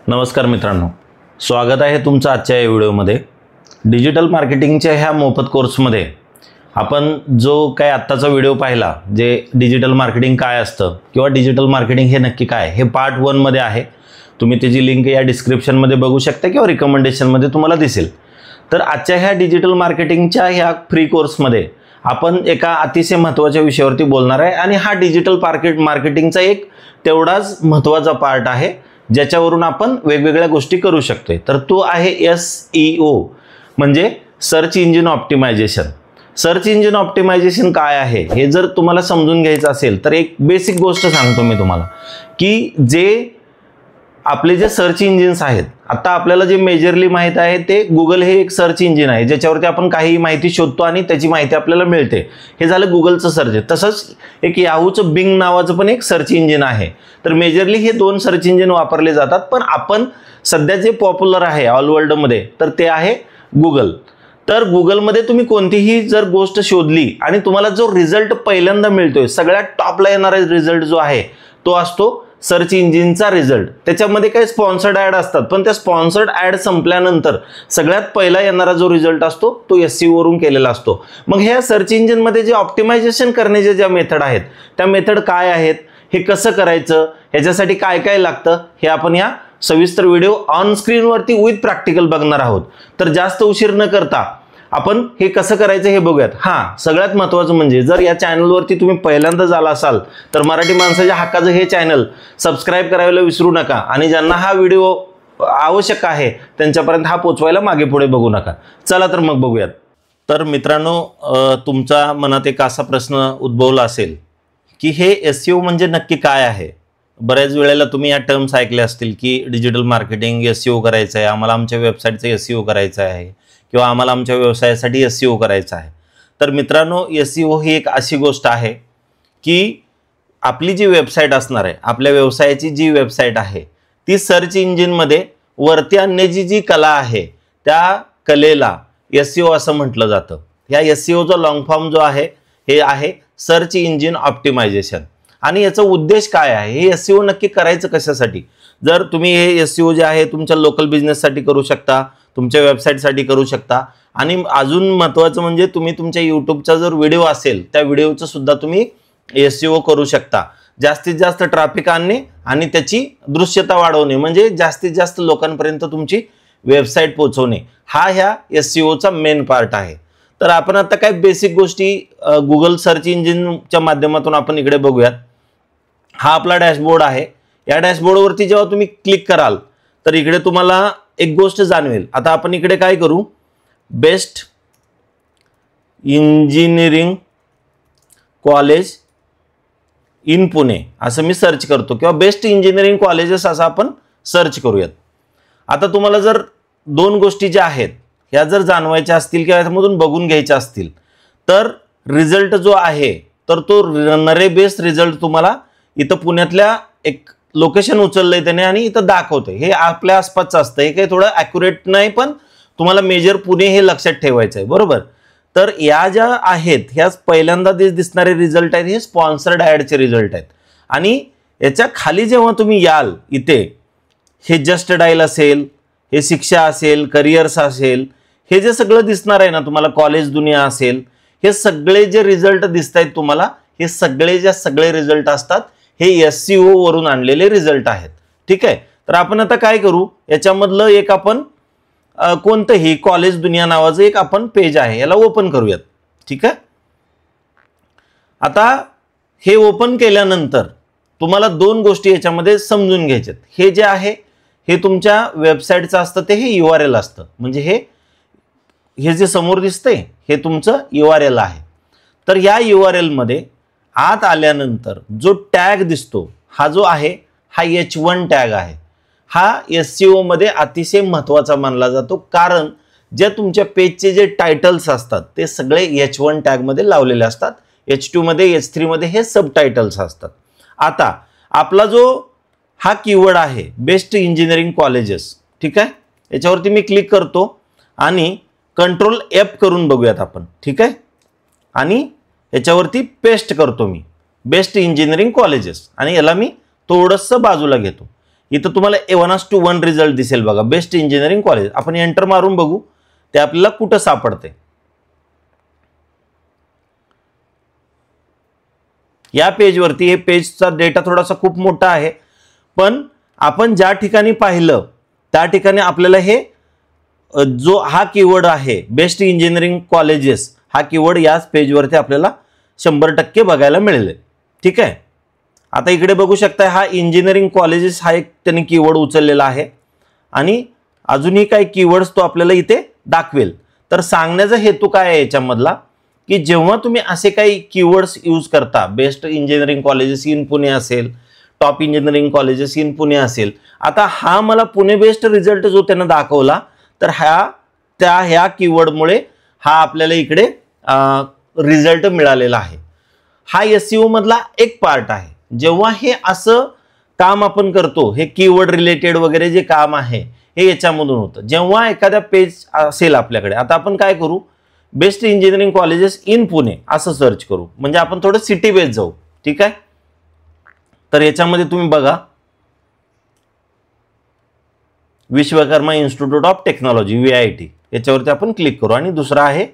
नमस्कार मित्रांनो, स्वागत आहे तुमचं आजच्या या व्हिडिओमध्ये। डिजिटल मार्केटिंगच्या ह्या मोफत कोर्समध्ये आपण जो काय आत्ताचा व्हिडिओ पाहिला, जे डिजिटल मार्केटिंग काय असतं किंवा डिजिटल मार्केटिंग हे नक्की काय, हे पार्ट 1 मध्ये आहे। तुम्ही त्याची लिंक या डिस्क्रिप्शनमध्ये बघू शकता किंवा रिकमेंडेशनमध्ये तुम्हाला दिसेल। तर आजच्या ह्या डिजिटल मार्केटिंगच्या ह्या फ्री कोर्समध्ये आपण एका अतिशय महत्त्वाच्या विषयावरती बोलणार आहे आणि हा डिजिटल मार्केटिंगचा एक तेवढाच महत्त्वाचा पार्ट आहे ज्याच्यावरून आपण वेगवेगळ्या गोष्टी करू शकतोय। तर तो आहे SEO म्हणजे search engine optimisation. Search engine optimisation काय आहे हे जर तुम्हाला समजून घ्यायचं असेल तर एक बेसिक गोष्ट सांगतो मी तुम्हाला की जे आपले जे सर्च इंजिन्स आहेत, आता आपल्याला जे मेजरली माहित आहे ते गुगल हे एक सर्च इंजिन आहे ज्याच्यावरती आपण काही माहिती शोधतो आणि त्याची माहिती आपल्याला मिळते। हे झालं गुगलचं सर्च। तसंच एक याहूचं बिंग नावाचं पण एक सर्च इंजिन आहे। तर मेजरली हे दोन सर्च इंजिन वापरले जातात, पण आपण सध्या जे पॉप्युलर आहे ऑल वर्ल्डमध्ये तर ते आहे गुगल। तर गुगलमध्ये तुम्ही कोणतीही जर गोष्ट शोधली आणि तुम्हाला जो रिझल्ट पहिल्यांदा मिळतोय, सगळ्यात टॉपला येणारा रिझल्ट जो आहे तो असतो सर्च इंजिनचा रिझल्ट। त्याच्यामध्ये काही स्पॉन्सर्ड ॲड असतात, पण त्या स्पॉन्सर्ड ॲड संपल्यानंतर सगळ्यात पहिला येणारा जो रिझल्ट असतो तो SEO वरून केलेला असतो। मग ह्या सर्च इंजिनमध्ये जे ऑप्टिमायझेशन करण्याचे ज्या मेथड आहेत त्या मेथड काय आहेत, हे कसं करायचं, ह्याच्यासाठी काय काय लागतं, हे आपण या सविस्तर व्हिडिओ ऑन स्क्रीनवरती विथ प्रॅक्टिकल बघणार आहोत। तर जास्त उशीर न करता आपण हे कसं करायचं हे बघूयात। सगळ्यात महत्त्वाचं म्हणजे जर या चॅनलवरती तुम्ही पहिल्यांदा झाला असाल तर मराठी माणसाच्या हक्काचं हे चॅनल सबस्क्राईब करायला विसरू नका आणि ज्यांना हा व्हिडिओ आवश्यक आहे त्यांच्यापर्यंत हा पोचवायला मागे पुढे बघू नका। चला तर मग बघूयात। तर मित्रांनो, तुमच्या मनात एक असा प्रश्न उद्भवला असेल की हे SEO म्हणजे नक्की काय आहे। बऱ्याच वेळेला तुम्ही या टर्म्स ऐकले असतील की डिजिटल मार्केटिंग SEO करायचं आहे, आम्हाला आमच्या वेबसाईटचं SEO करायचं आहे किंवा आम्हाला आमच्या व्यवसायासाठी SEO करायचं आहे। तर मित्रांनो, SEO ही एक अशी गोष्ट आहे की आपली जी वेबसाईट असणार आहे, आपल्या व्यवसायाची जी वेबसाईट आहे ती सर्च इंजिनमध्ये वरती आणण्याची जी कला आहे त्या कलेला SEO असं म्हटलं जातं। या SEOचा लॉंग फॉर्म जो आहे हे आहे सर्च इंजिन ऑप्टिमायझेशन। आणि याचा उद्देश काय आहे, हे SEO नक्की करायचं कशासाठी? जर तुम्ही हे SEO जे आहे तुमच्या लोकल बिझनेससाठी करू शकता, तुमच्या वेबसाईटसाठी करू शकता आणि अजून महत्त्वाचं म्हणजे तुम्ही तुमच्या यूट्यूबचा जर व्हिडिओ असेल त्या व्हिडिओचं सुद्धा तुम्ही SEO करू शकता। जास्तीत जास्त ट्रॅफिक आणणे आणि त्याची दृश्यता वाढवणे म्हणजे जास्तीत जास्त लोकांपर्यंत तुमची वेबसाईट पोहोचवणे, हा ह्या SEOचा मेन पार्ट आहे। तर आपण आता काय बेसिक गोष्टी गुगल सर्च इंजिनच्या माध्यमातून आपण इकडे बघूयात। हा आपला डॅशबोर्ड आहे। या डॅशबोर्डवरती जेव्हा तुम्ही क्लिक कराल तर इकडे तुम्हाला एक गोष्ट जाणवेल। आता आपण इकडे काय करू, best engineering college in Pune असं मी सर्च करतो किंवा बेस्ट इंजिनिअरिंग कॉलेजेस असं आपण सर्च करूयात। आता तुम्हाला जर दोन गोष्टी ज्या आहेत ह्या जर जाणवायच्या असतील किंवा यामधून बघून घ्यायच्या असतील तर रिझल्ट जो आहे तर तो नरे बेस्ट रिझल्ट तुम्हाला इथं पुण्यातल्या एक लोकेशन उचललंय त्याने आणि इथं दाखवतंय। हे आपल्या आसपासचं असतं, हे काही थोडं ॲक्युरेट नाही, पण तुम्हाला मेजर पुणे हे लक्षात ठेवायचं आहे, बरोबर। तर या ज्या आहेत ह्या पहिल्यांदा दिसणारे रिझल्ट आहेत हे स्पॉन्सर्ड ॲडचे रिझल्ट आहेत। आणि याच्या खाली जेव्हा तुम्ही याल इथे हे जस्ट डायल असेल, हे शिक्षा असेल, करिअर्स असेल, हे जे सगळं दिसणार आहे ना तुम्हाला, कॉलेज दुनिया असेल, हे सगळे जे रिझल्ट दिसत आहेत तुम्हाला, हे सगळे रिझल्ट असतात हे SEO वरून आणलेले रिझल्ट आहेत। ठीक आहे, तर आपण आता काय करू, याच्यामधलं एक आपण कोणतंही कॉलेज दुनिया नावाचं एक आपण पेज आहे याला ओपन करूयात। ठीक आहे, आता हे ओपन केल्यानंतर तुम्हाला दोन गोष्टी याच्यामध्ये समजून घ्यायच्यात। हे जे आहे हे तुमच्या वेबसाईटचं असतं, ते हे URL असतं, म्हणजे हे जे समोर दिसतंय हे तुमचं URL आहे। तर या URL मध्ये आत आल्यानंतर जो टॅग दिसतो हा जो आहे हा H1 टॅग आहे। हा SEO मध्ये अतिशय महत्त्वाचा मानला जातो, कारण जे तुमच्या पेजचे जे टायटल्स असतात ते सगळे H1 टॅग मध्ये लावलेले असतात। H2 मध्ये, H3 मध्ये हे सब टायटल्स असतात। आता आपला जो हा कीवर्ड आहे बेस्ट इंजिनिअरिंग कॉलेजेस, ठीक आहे, याच्यावरती मी क्लिक करतो आणि Ctrl F करून बघूयात आपण। ठीक आहे, आणि याच्यावरती पेस्ट करतो मी बेस्ट इंजिनिअरिंग कॉलेजेस आणि याला मी थोडंसं बाजूला घेतो। इथं तुम्हाला 1:1 रिझल्ट दिसेल बघा, बेस्ट इंजिनिअरिंग कॉलेज. आपण एंटर मारून बघू ते आपल्याला कुठं सापडते. या पेजवरती, हे पेजचा डेटा थोडासा खूप मोठा आहे, पण आपण ज्या ठिकाणी पाहिलं त्या ठिकाणी आपल्याला हे जो हा कीवर्ड आहे बेस्ट इंजिनिअरिंग कॉलेजेस, हा कीवर्ड याच पेजवरती आपल्याला 100% बघायला मिळेल. ठीक आहे. आता इकडे बघू शकता, हा इंजिनिअरिंग कॉलेजेस हा एक त्यांनी कीवर्ड उचललेला आहे आणि अजूनही काही कीवर्ड्स तो आपल्याला इथे दाखवेल. तर सांगण्याचा हेतू काय आहे याच्यामधला, की जेव्हा तुम्ही असे काही कीवर्ड्स यूज करता, best engineering colleges in Pune असेल, top engineering colleges in Pune असेल, आता हा मला पुणे बेस्ट रिझल्ट जो त्यांना दाखवला, तर ह्या कीवर्डमुळे हा आपल्याला इकडे रिझल्ट मिळालेला आहे. हा SEO मधला एक पार्ट आहे. जेव्हा हे असं काम आपण करतो, हे कीवर्ड रिलेटेड वगैरे जे काम आहे हे याच्यामधून होतं. जेव्हा एखाद्या पेज असेल आपल्याकडे, आता आपण काय करू, best engineering colleges in Pune असं सर्च करू, म्हणजे आपण थोडं सिटी बेस जाऊ. ठीक आहे. तर याच्यामध्ये तुम्ही बघा, Vishwakarma institute of technology VIT याच्यावरती आपण क्लिक करू आणि दुसरा आहे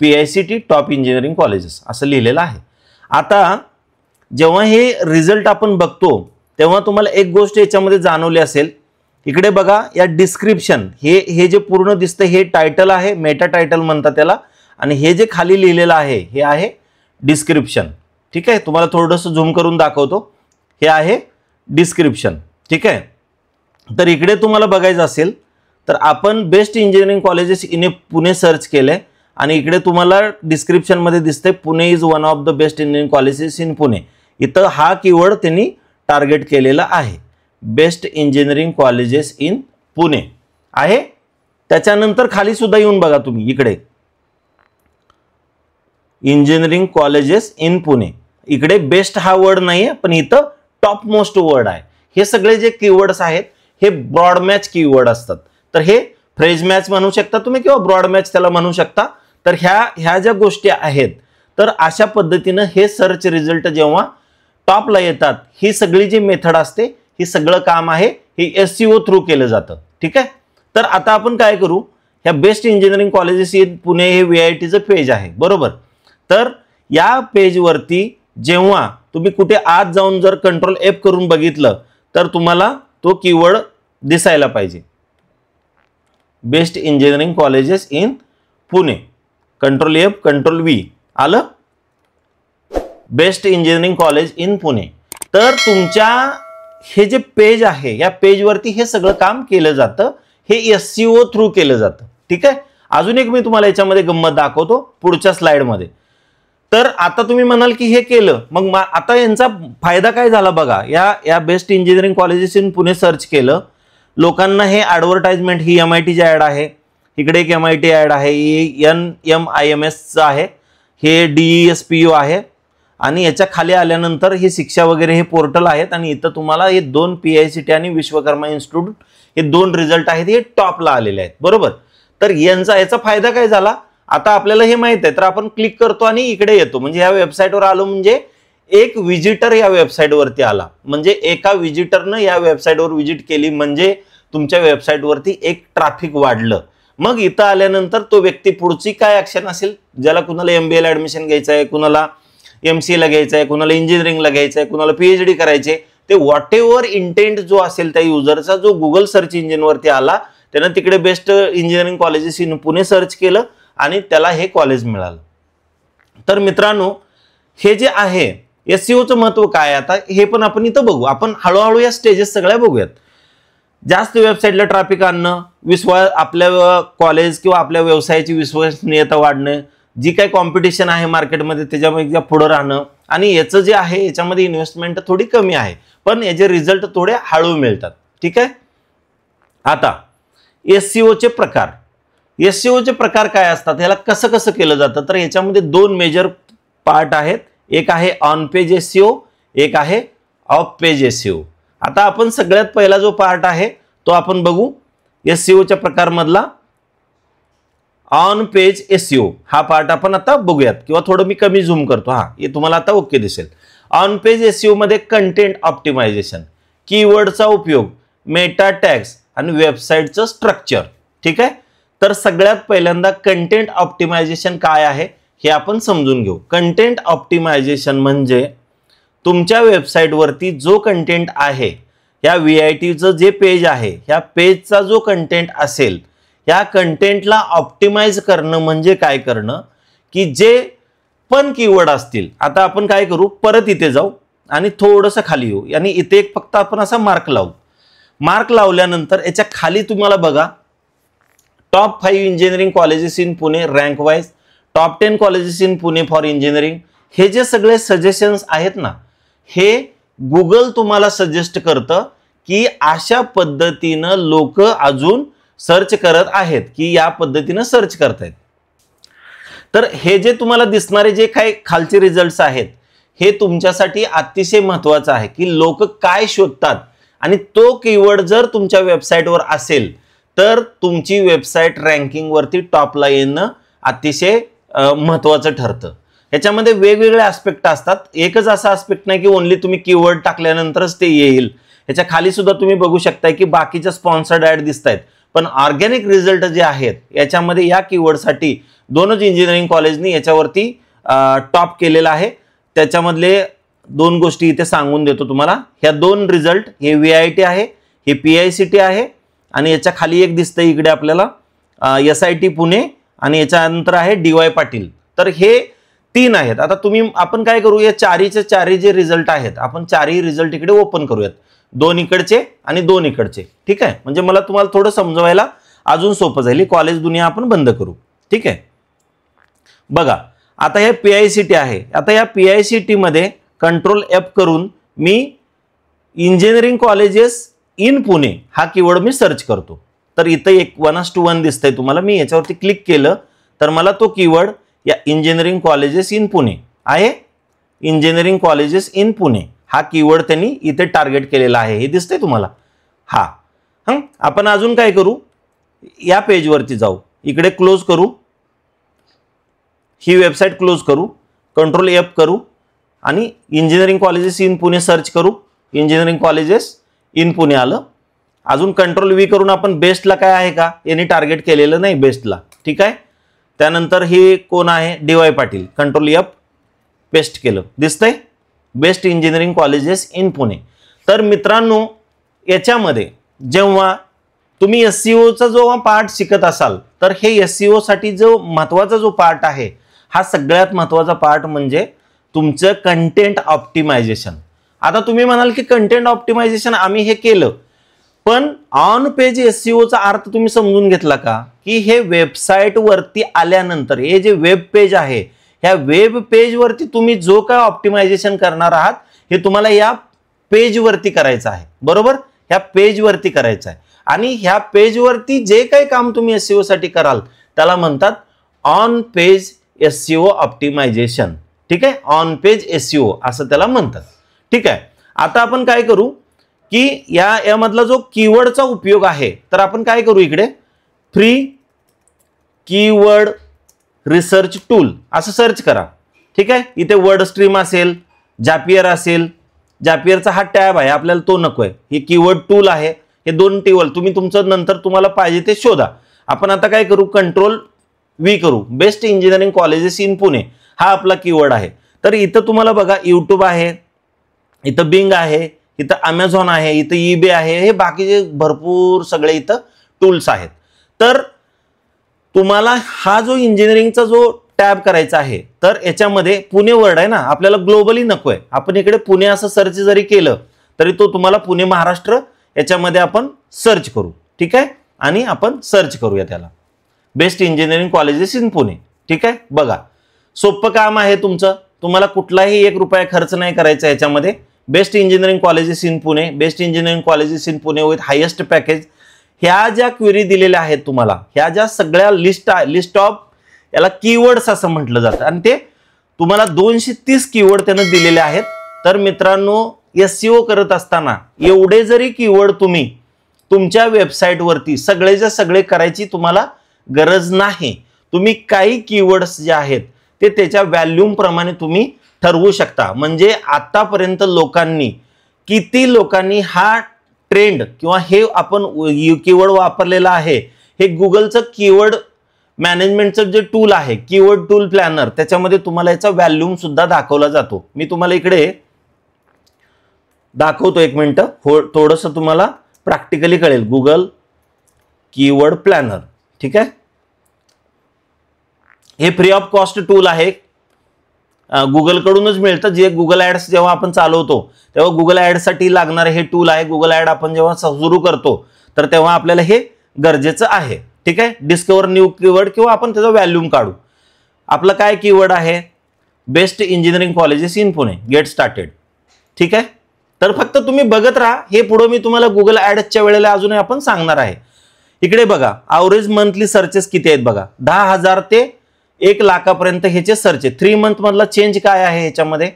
PICT टॉप इंजिनिअरिंग कॉलेजेस असं लिहिलेलं आहे. आता जेव्हा हे रिझल्ट आपण बघतो तेव्हा तुम्हाला एक गोष्ट याच्यामध्ये जाणवली असेल, इकडे बघा या डिस्क्रिप्शन, हे जे पूर्ण दिसतं हे टायटल आहे, मेटा टायटल म्हणतात त्याला, आणि हे जे खाली लिहिलेलं आहे हे आहे डिस्क्रिप्शन. ठीक आहे. तुम्हाला थोडंसं झूम करून दाखवतो, हे आहे डिस्क्रिप्शन. ठीक आहे. तर इकडे तुम्हाला बघायचं असेल तर आपण best engineering colleges in Pune search केले आणि इकडे तुम्हाला डिस्क्रिप्शन मध्ये दिसते Pune is one of the best engineering colleges in Pune. इथं हा कीवर्ड त्यांनी टार्गेट केलेला आहे, best engineering colleges in Pune आहे. त्याच्यानंतर खाली सुद्धा येऊन बघा तुम्ही, इकडे इंजिनिअरिंग कॉलेजेस इन पुणे, इकडे बेस्ट हा वर्ड नाहीये, पण इथं टॉप मोस्ट वर्ड आहे. हे सगळे जे कीवर्ड्स आहेत हे ब्रॉड मॅच कीवर्ड असतात. तर हे फ्रेज मॅच म्हणू शकता तुम्ही किंवा ब्रॉड मॅच त्याला म्हणू शकता. तर ह्या ज्या गोष्टी आहेत, तर अशा पद्धतीनं हे सर्च रिझल्ट जेव्हा टॉपला येतात, ही सगळी जी मेथड असते, ही सगळं काम आहे हे SEO थ्रू केलं जातं. ठीक आहे. तर आता आपण काय करू, ह्या best engineering colleges in Pune हे VITचं पेज आहे, बरोबर. तर या पेजवरती जेव्हा तुम्ही कुठे आत जाऊन जर कंट्रोल F करून बघितलं तर तुम्हाला तो कीवर्ड दिसायला पाहिजे, best engineering colleges in Pune. Control F control V आलं, best engineering college in Pune. तर तुमच्या हे जे पेज आहे या पेजवरती हे सगळं काम केलं जातं, हे SEO थ्रू केलं जातं. ठीक आहे. अजून एक मी तुम्हाला याच्यामध्ये गंमत दाखवतो पुढच्या स्लाइडमध्ये. तर आता तुम्ही म्हणाल की हे केलं, मग आता यांचा फायदा काय झाला बघा. या best engineering colleges in Pune search केलं, लोकांना हे ॲडव्हर्टाइजमेंट, ही MITची ॲड आहे, इकडे एक MIT ॲड आहे, NMIMS आहे, हे DESPU आहे, आणि याच्या खाली आल्यानंतर हे शिक्षा वगैरे हे पोर्टल आहेत, आणि इथं तुम्हाला हे 2 PICT आणि विश्वकर्मा इन्स्टिट्यूट हे 2 रिझल्ट आहेत, हे टॉपला आलेले आहेत, बरोबर. तर याचा फायदा काय झाला, आता आपल्याला हे माहित आहे, तर आपण क्लिक करतो आणि इकडे येतो, म्हणजे या वेबसाईटवर आलो, म्हणजे एक विजिटर या वेबसाईटवरती आला, म्हणजे एका विजिटरनं या वेबसाईटवर विजिट केली, म्हणजे तुमच्या वेबसाईटवरती एक ट्रॅफिक वाढलं. मग इथं आल्यानंतर तो व्यक्ती पुढची काय ऍक्शन असेल, ज्याला कुणाला MBA ला ऍडमिशन घ्यायचं आहे, कुणाला MCA ला घ्यायचं आहे, कुणाला इंजिनिअरिंगला घ्यायचं आहे, कुणाला PhD करायचे, ते व्हॉट एव्हर इंटेंट जो असेल त्या युजरचा, जो गुगल सर्च इंजिनवरती आला, त्यानं तिकडे best engineering colleges in Pune search केलं आणि त्याला हे कॉलेज मिळालं. तर मित्रांनो, हे जे आहे SEOचं महत्व काय, आता हे पण आपण इथं बघू. आपण हळूहळू या स्टेजेस सगळ्या बघूयात. जास्त वेबसाईटला ट्रॅफिक आणणं, आपल्या कॉलेज किंवा आपल्या व्यवसायाची विश्वसनीयता वाढणं, जी काही कॉम्पिटिशन आहे मार्केटमध्ये त्याच्यामध्ये पुढे राहणं, आणि याचं जे आहे याच्यामध्ये इन्व्हेस्टमेंट थोडी कमी आहे, पण याचे रिझल्ट थोडे हळू मिळतात. ठीक आहे. आता SEOचे प्रकार, SEOचे प्रकार काय असतात, याला कसं कसं केलं जातं, तर याच्यामध्ये 2 मेजर पार्ट आहेत. एक आहे ऑन पेज SEO, एक आहे ऑफ पेज SEO. आता आपण सगळ्यात पहिला जो पार्ट आहे तो आपण बघू. SEOच्या प्रकार मधला ऑन पेज SEO हा पार्ट आपण आता बघूयात, किंवा थोडं मी कमी झूम करतो, हा हे तुम्हाला आता ओके दिसेल. ऑन पेज SEO मध्ये कंटेंट ऑप्टिमायझेशन, कीवर्डचा उपयोग, मेटा टॅग्स आणि वेबसाईटचं स्ट्रक्चर. ठीक आहे. तर सगळ्यात पहिल्यांदा कंटेंट ऑप्टिमायझेशन काय आहे हे आपण समजून घेऊ. कंटेंट ऑप्टिमायझेशन म्हणजे तुमच्या वेबसाईटवरती जो कंटेंट आहे, या VITचं जे पेज आहे, ह्या पेजचा जो कंटेंट असेल, ह्या कंटेंटला ऑप्टिमाइज करणं म्हणजे काय करणं, की जे पण कीवर्ड असतील. आता आपण काय करू, परत इथे जाऊ आणि थोडंसं खाली येऊ आणि इथे एक फक्त आपण असा मार्क लावू. मार्क लावल्यानंतर याच्या खाली तुम्हाला बघा top 5 engineering colleges in Pune rank wise, top 10 colleges in Pune for engineering, हे जे सगळे सजेशन्स आहेत ना, हे गुगल तुम्हाला सजेस्ट करतं की अशा पद्धतीनं लोक अजून सर्च करत आहेत, की या पद्धतीनं सर्च करतायत. तर हे जे तुम्हाला दिसणारे जे काही खालचे रिझल्ट्स आहेत, हे तुमच्यासाठी अतिशय महत्त्वाचं आहे की लोक काय शोधतात आणि तो कीवर्ड जर तुमच्या वेबसाईटवर असेल तर तुमची वेबसाईट रँकिंगवरती टॉपला येणं अतिशय महत्त्वाचं ठरतं. याच्यामध्ये वेगवेगळे ॲस्पेक्ट असतात. एकच असा ॲस्पेक्ट नाही की ओन्ली तुम्ही कीवर्ड टाकल्यानंतरच ते येईल. याच्या खाली सुद्धा तुम्ही बघू शकताय की बाकीच्या स्पॉन्सर्ड ॲड दिसत आहेत, पण ऑर्गॅनिक रिझल्ट जे आहेत याच्यामध्ये या कीवर्डसाठी दोनच इंजिनिअरिंग कॉलेजनी याच्यावरती टॉप केलेला आहे. त्याच्यामधले 2 गोष्टी इथे सांगून देतो तुम्हाला. ह्या 2 रिझल्ट, हे VIT आहे, हे PICT आहे आणि याच्या खाली एक दिसतंय इकडे आपल्याला SIT पुणे आणि याच्यानंतर आहे DY पाटील. तर हे 3 आहेत. आता आपण काय करू, या चारी जे रिझल्ट आहेत आपण चारही रिझल्ट इकडे ओपन करूयात, 2 इकडचे आणि 2 इकडचे. ठीक आहे, म्हणजे मला तुम्हाला थोडं समजवायला अजून सोपं जाईल. कॉलेज दुनिया आपण बंद करू. ठीक आहे. बघा आता हे PICT आहे. आता या PICT मध्ये कंट्रोल F करून मी इंजिनिअरिंग कॉलेजेस इन पुणे हा कीवर्ड मी सर्च करतो. तर इथं एक 1:1 दिसतंय तुम्हाला. मी याच्यावरती क्लिक केलं तर मला तो कीवर्ड या इंजिनिअरिंग कॉलेजेस इन पुणे आहे. इंजिनिअरिंग कॉलेजेस इन पुणे हा कीवर्ड त्यांनी इथे टार्गेट केलेला आहे, हे दिसतंय तुम्हाला. आपण अजून काय करू, या पेजवरती जाऊ, इकडे क्लोज करू, ही वेबसाईट क्लोज करू, कंट्रोल F करू आणि engineering colleges in Pune search करू. इंजिनिअरिंग कॉलेजेस इन पुणे आलं. अजून कंट्रोल V करून आपण बेस्टला काय आहे का यांनी टार्गेट केलेलं नाही बेस्टला. ठीक आहे. त्यानंतर हे कोण आहे, DY Patil, control F paste केलं, दिसतंय best engineering colleges in Pune. तर मित्रांनो याच्यामध्ये जेव्हा तुम्ही SEOचा जो पार्ट शिकत असाल तर हे SEO साठी जो महत्त्वाचा जो पार्ट आहे, हा सगळ्यात महत्त्वाचा पार्ट म्हणजे तुमचं कंटेंट ऑप्टिमायझेशन. आता तुम्ही म्हणाल की कंटेंट ऑप्टिमायझेशन आम्ही हे केलं, पण ऑन पेज SEOचा अर्थ तुम्ही समजून घेतला का, की हे वेबसाईट वरती आल्यानंतर हे जे वेब पेज आहे, ह्या वेब पेज वरती तुम्ही जो काय ऑप्टिमायझेशन करणार आहात हे तुम्हाला या पेज वरती करायचं आहे. बरोबर, ह्या पेज वरती करायचं आहे आणि ह्या पेज वरती जे काही काम तुम्ही SEO साठी कराल त्याला म्हणतात ऑन पेज SEO ऑप्टिमायझेशन. ठीक आहे, ऑन पेज SEO असं त्याला म्हणतात. ठीक आहे. आता आपण काय करू की यामधला जो कीवर्डचा उपयोग आहे, तर आपण काय करू, इकडे फ्री कीवर्ड रिसर्च टूल असं सर्च करा. ठीक आहे. इथे वर्ड स्ट्रीम असेल, जापियर असेल, जापियरचा हा टॅब आहे, आपल्याला तो नकोय. हे कीवर्ड टूल आहे, हे 2 टेबल तुम्ही तुमचं नंतर तुम्हाला पाहिजे ते शोधा. आपण आता काय करू, कंट्रोल V करू, best engineering colleges in Pune हा आपला कीवर्ड आहे. तर इथं तुम्हाला बघा यूट्यूब आहे, इथं बिंग आहे, इथं अमेझॉन आहे, इथं eBay आहे, हे बाकीचे भरपूर सगळे इथं टूल्स आहेत. तर तुम्हाला हा जो इंजिनिअरिंगचा जो टॅब करायचा आहे, तर याच्यामध्ये पुणे वर्ड आहे ना, आपल्याला ग्लोबली नकोय. आपण इकडे पुणे असं सर्च जरी केलं तरी तो तुम्हाला पुणे महाराष्ट्र याच्यामध्ये आपण सर्च करू. ठीक आहे, आणि आपण सर्च करूया त्याला best engineering colleges in Pune. ठीक आहे. बघा सोपं काम आहे तुमचं, तुम्हाला कुठलाही 1 रुपया खर्च नाही करायचा याच्यामध्ये. Best engineering colleges in Pune, best engineering colleges in Pune with highest package, ह्या ज्या क्वेरी दिलेल्या आहेत तुम्हाला, ह्या ज्या सगळ्या लिस्ट ऑफ याला कीवर्ड्स असं म्हटलं जातं आणि ते तुम्हाला 230 कीवर्ड त्यानं दिलेले आहेत. तर मित्रांनो SEO करत असताना एवढे जरी कीवर्ड तुम्ही तुमच्या वेबसाईटवरती सगळेच्या सगळे करायची तुम्हाला गरज नाही. तुम्ही काही कीवर्ड्स जे आहेत ते त्याच्या व्हॅल्यूम प्रमाणे तुम्ही ठरवू शकता. म्हणजे आतापर्यंत किती लोकांनी हा ट्रेंड किंवा हे आपण कीवर्ड वापरलेला आहे हे गुगलचं कीवर्ड मॅनेजमेंटचं जे टूल आहे कीवर्ड टूल प्लॅनर, त्याच्यामध्ये तुम्हाला याचा व्हॅल्यूम सुद्धा दाखवला जातो. मी तुम्हाला इकडे दाखवतो, एक मिनिट, थोडंसं तुम्हाला प्रॅक्टिकली कळेल. गुगल कीवर्ड प्लॅनर, ठीक आहे. हे फ्री ऑफ कॉस्ट टूल आहे, गुगल कडूनच मिळतं. जे गुगल ऍड्स जेव्हा आपण चालवतो तेव्हा गुगल ऍड साठी लागणारे हे टूल आहे. गुगल ऍड आपण जेव्हा सुरू करतो तर तेव्हा आपल्याला हे गरजेचं आहे, ठीक आहे. डिस्कवर न्यू कीवर्ड किंवा आपण त्याचा व्हॅल्यूम काढू. आपलं काय कीवर्ड आहे? Best engineering colleges in Pune, get started, ठीक आहे. तर फक्त तुम्ही बघत राहा, हे पुढे मी तुम्हाला गुगल ऍड्सच्या वेळेला अजूनही आपण सांगणार आहे. इकडे बघा ॲव्हरेज मंथली सर्चेस किती आहेत बघा, 10,000 ते 1 लाखापर्यंत ह्याचे सर्च आहे. 3 मंथ मधला चेंज काय आहे ह्याच्यामध्ये?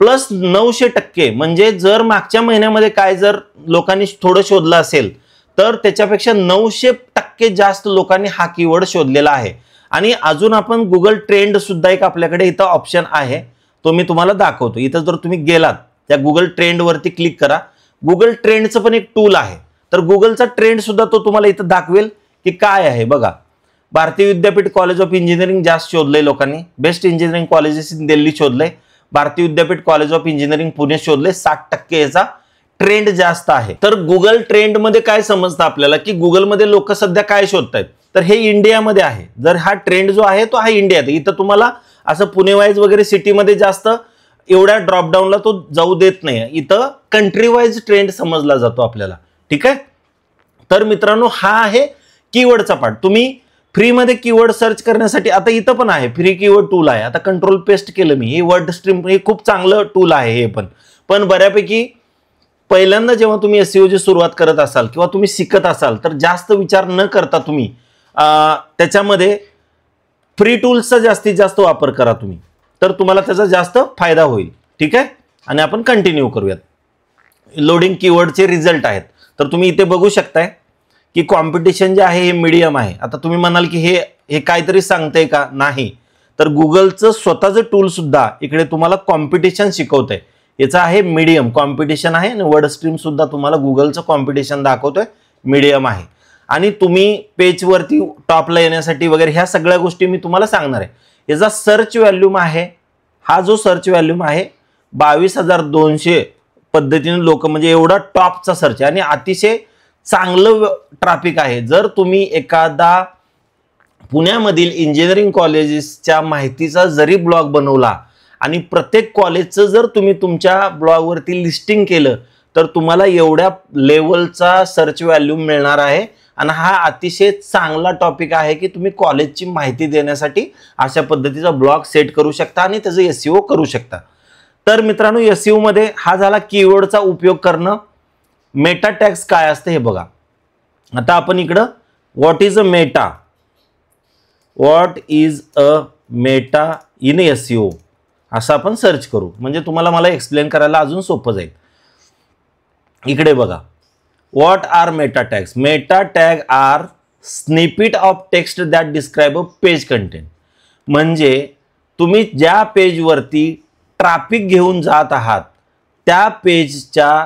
प्लस 900%. म्हणजे जर मागच्या महिन्यामध्ये काय जर लोकांनी थोडं शोधलं असेल तर त्याच्यापेक्षा 900% जास्त लोकांनी हा कीवर्ड शोधलेला आहे. आणि अजून आपण गुगल ट्रेंड सुद्धा एक आपल्याकडे इथं ऑप्शन आहे, तो मी तुम्हाला दाखवतो. इथं जर तुम्ही गेलात त्या गुगल ट्रेंड वरती क्लिक करा. गुगल ट्रेंडचं पण एक टूल आहे, तर गुगलचा ट्रेंड सुद्धा तो तुम्हाला इथं दाखवेल की काय आहे. बघा, भारतीय विद्यापीठ कॉलेज ऑफ इंजिनिअरिंग जास्त शोधलंय लोकांनी, best engineering colleges in Delhi शोधलंय, Bharatiya Vidyapeeth college of engineering Pune शोधले. 60% याचा ट्रेंड जास्त आहे. तर गुगल ट्रेंड मध्ये काय समजतं आपल्याला की गुगलमध्ये लोक सध्या काय शोधतायत, तर हे इंडियामध्ये आहे. जर हा ट्रेंड जो आहे तो हा इंडियात आहे. इथं तुम्हाला असं पुणे वाईज वगैरे सिटीमध्ये जास्त एवढ्या ड्रॉपडाऊनला तो जाऊ देत नाही. इथं कंट्री वाईज ट्रेंड समजला जातो आपल्याला, ठीक आहे. तर मित्रांनो, हा आहे कीवर्डचा पार्ट. तुम्ही फ्रीमध्ये कीवर्ड सर्च करण्यासाठी आता इथं पण आहे फ्री कीवर्ड टूल आहे. आता कंट्रोल पेस्ट केलं मी. हे वर्ड स्ट्रीम हे खूप चांगलं टूल आहे. हे पण बऱ्यापैकी पहिल्यांदा जेव्हा तुम्ही एसईओची सुरुवात करत असाल किंवा तुम्ही शिकत असाल तर जास्त विचार न करता तुम्ही त्याच्यामध्ये फ्री टूल्सचा जास्तीत जास्त वापर करा तुम्ही, तर तुम्हाला त्याचा जास्त फायदा होईल, ठीक आहे. आणि आपण कंटिन्यू करूयात. लोडिंग कीवर्डचे रिझल्ट आहेत. तर तुम्ही इथे बघू शकताय की कॉम्पिटिशन जे आहे हे मीडियम आहे. आता तुम्ही म्हणाल की हे काहीतरी सांगतंय का? नाही. तर गुगलचं स्वतःचं टूल सुद्धा इकडे तुम्हाला कॉम्पिटिशन शिकवतंय. याचा आहे मीडियम कॉम्पिटिशन आहे आणि वर्ड स्ट्रीम सुद्धा तुम्हाला गुगलचं कॉम्पिटिशन दाखवतोय, मीडियम आहे. आणि तुम्ही पेजवरती टॉपला येण्यासाठी वगैरे ह्या सगळ्या गोष्टी मी तुम्हाला सांगणार आहे. याचा सर्च व्हॅल्यूम आहे, हा जो सर्च व्हॅल्यूम आहे 22,200 पद्धतीने लोक, म्हणजे एवढा टॉपचा सर्च आहे आणि अतिशय चांगलं ट्रॅफिक आहे. जर तुम्ही एखादा पुण्यामधील इंजिनिअरिंग कॉलेजेसच्या माहितीचा जरी ब्लॉग बनवला आणि प्रत्येक कॉलेजचं जर तुम्ही तुमच्या ब्लॉगवरती लिस्टिंग केलं तर तुम्हाला एवढ्या लेवलचा सर्च व्हॅल्यूम मिळणार आहे. आणि हा अतिशय चांगला टॉपिक आहे की तुम्ही कॉलेजची माहिती देण्यासाठी अशा पद्धतीचा ब्लॉग सेट करू शकता आणि त्याचं एसईओ करू शकता. तर मित्रांनो, एसईओ मध्ये हा झाला कीवर्डचा उपयोग करणं. मेटा टॅग्स काय असते हे बघा. आता आपण इकडं what is a Meta, what is a Meta in SEO असं आपण सर्च करू, म्हणजे तुम्हाला मला एक्सप्लेन करायला अजून सोपं जाईल. इकडे बघा, what are meta tags. Meta tag are snippet of text that describe a page content. म्हणजे तुम्ही ज्या पेजवरती ट्रॅफिक घेऊन जात आहात त्या पेजच्या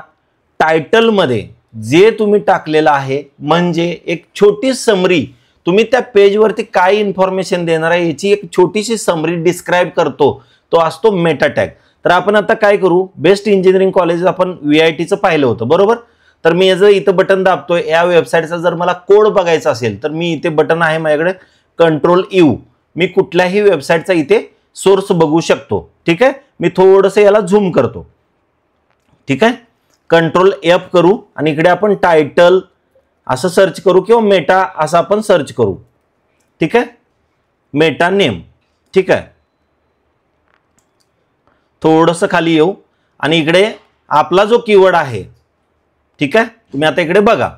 टायटलमध्ये जे तुम्ही टाकलेलं आहे, म्हणजे एक छोटी समरी, तुम्ही त्या पेजवरती काय इन्फॉर्मेशन देणार आहे याची एक छोटीशी समरी डिस्क्राइब करतो, तो असतो मेटा टॅग. तर आपण आता काय करू, बेस्ट इंजिनिअरिंग कॉलेज आपण VITचं पाहिलं होतं बरोबर. तर मी याचं इथं बटन दाबतोय. या वेबसाईटचा जर मला कोड बघायचा असेल तर मी इथे बटन आहे माझ्याकडे Ctrl+U. मी कुठल्याही वेबसाईटचा इथे सोर्स बघू शकतो, ठीक आहे. मी थोडंसं याला झूम करतो, ठीक आहे. Ctrl+F करू आणि इकडे आपण टायटल असं सर्च करू किंवा मेटा असं आपण सर्च करू, ठीक आहे. मेटा नेम, ठीक आहे. थोडंसं खाली येऊ आणि इकडे आपला जो कीवर्ड आहे, ठीक आहे. तुम्ही आता इकडे बघा,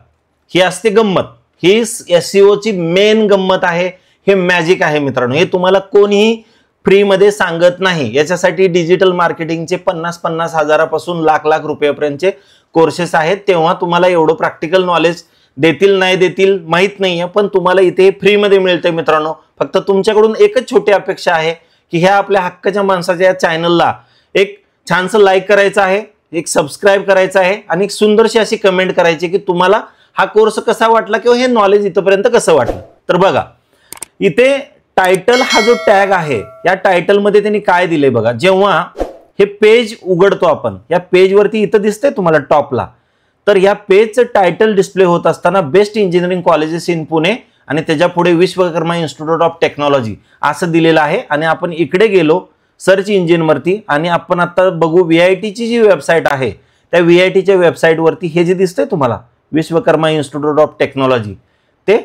ही असते गंमत. ही एसईओची मेन गंमत आहे. हे मॅजिक आहे मित्रांनो. हे तुम्हाला कोणीही फ्रीमध्ये सांगत नाही. याच्यासाठी डिजिटल मार्केटिंगचे 50-50 हजारापासून लाख रुपयापर्यंतचे कोर्सेस आहेत. तेव्हा तुम्हाला एवढं प्रॅक्टिकल नॉलेज देतील नाही देतील माहित नाहीये, पण तुम्हाला इथे फ्रीमध्ये मिळते मित्रांनो. फक्त तुमच्याकडून एकच छोटी अपेक्षा आहे की ह्या आपल्या हक्काच्या माणसाच्या या चॅनलला एक छानसं लाईक करायचं आहे एक सबस्क्राईब करायचं आहे आणि एक सुंदरशी अशी कमेंट करायची की तुम्हाला हा कोर्स कसा वाटला किंवा हे नॉलेज इथपर्यंत कसं वाटलं. तर बघा इथे टायटल हा जो टॅग आहे या टायटल मध्ये त्यांनी काय दिले बघा. जेव्हा हे पेज उघडतो आपण, या पेजवरती इथं दिसतंय तुम्हाला टॉपला, तर या पेजचं टायटल डिस्प्ले होत असताना best engineering colleges in Pune आणि त्याच्या पुढे विश्वकर्मा इन्स्टिट्यूट ऑफ टेक्नॉलॉजी असं दिलेलं आहे. आणि आपण इकडे गेलो सर्च इंजिनवरती आणि आपण आता बघू VITची जी वेबसाईट आहे त्या VITच्या वेबसाईटवरती हे जे दिसतंय तुम्हाला विश्वकर्मा इन्स्टिट्यूट ऑफ टेक्नॉलॉजी ते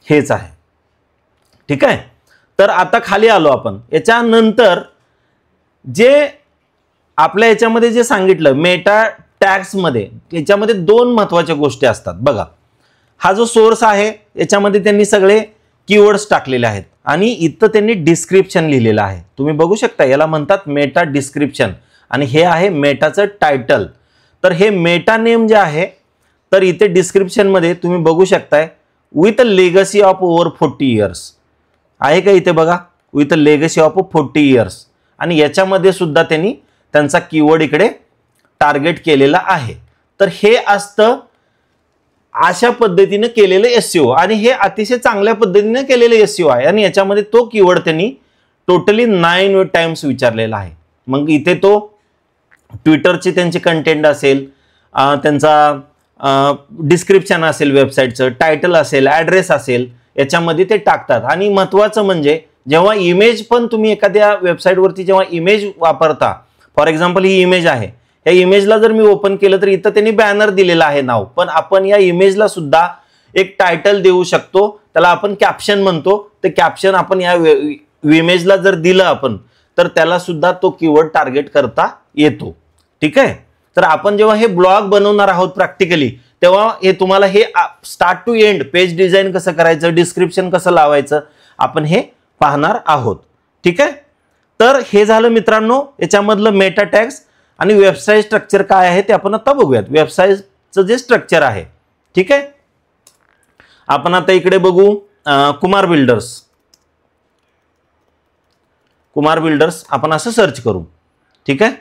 हेच आहे. ठीक आहे. तर आता खाली आलो आपण. याच्यानंतर जे आपल्या याच्यामध्ये जे सांगितलं मेटा टॅग्स मध्ये, याच्यामध्ये दोन महत्त्वाच्या गोष्टी असतात बघा. हा जो सोर्स आहे याच्यामध्ये त्यांनी सगळे कीवर्ड्स टाकलेले आहेत आणि इथं त्यांनी डिस्क्रिप्शन लिहिलेलं आहे. तुम्ही बघू शकता याला म्हणतात मेटा डिस्क्रिप्शन आणि हे आहे मेटाचं टायटल. तर हे मेटा नेम जे आहे तर इथे डिस्क्रिप्शन मध्ये तुम्ही बघू शकताय with a legacy of over 40 years आहे का इथे बघा, with a legacy of 40 years. आणि याच्यामध्ये सुद्धा त्यांनी त्यांचा कीवर्ड इकडे टार्गेट केलेला आहे. तर हे असतं अशा पद्धतीने केलेलं SEO आणि हे अतिशय चांगल्या पद्धतीने केलेलं SEO आहे. आणि याच्यामध्ये तो कीवर्ड त्यांनी टोटली 9 टाइम्स विचारलेला आहे. मग इथे तो ट्विटरचे त्यांचे कंटेंट असेल, त्यांचा डिस्क्रिप्शन असेल, वेबसाईटचं टायटल असेल, ॲड्रेस असेल, याच्यामध्ये ते टाकतात. आणि महत्त्वाचं म्हणजे जेव्हा इमेज पण तुम्ही एखाद्या वेबसाईटवरती जेव्हा इमेज वापरता, फॉर एक्झाम्पल ही इमेज आहे, या इमेजला जर मी ओपन केलं तर इथं त्यांनी बॅनर दिलेला आहे नाव, पण आपण या इमेजला सुद्धा एक टायटल देऊ शकतो, त्याला आपण कॅप्शन म्हणतो. ते कॅप्शन आपण या इमेजला जर दिलं आपण तर त्याला सुद्धा तो कीवर्ड टार्गेट करता येतो. ठीक आहे. तर आपण जेव्हा हे ब्लॉग बनवणार आहोत प्रॅक्टिकली तेव्हा हे तुम्हाला हे start to end page design कसं करायचं, डिस्क्रिप्शन कसं लावायचं आपण हे पाहणार आहोत. ठीक आहे. तर हे झालं मित्रांनो याच्यामधलं मेटा टॅग्स. आणि वेबसाईट स्ट्रक्चर काय आहे ते आपण आता बघूयात. वेबसाईटचं जे स्ट्रक्चर आहे. ठीक आहे. आपण आता इकडे बघू कुमार बिल्डर्स. कुमार बिल्डर्स आपण असं सर्च करू. ठीक आहे.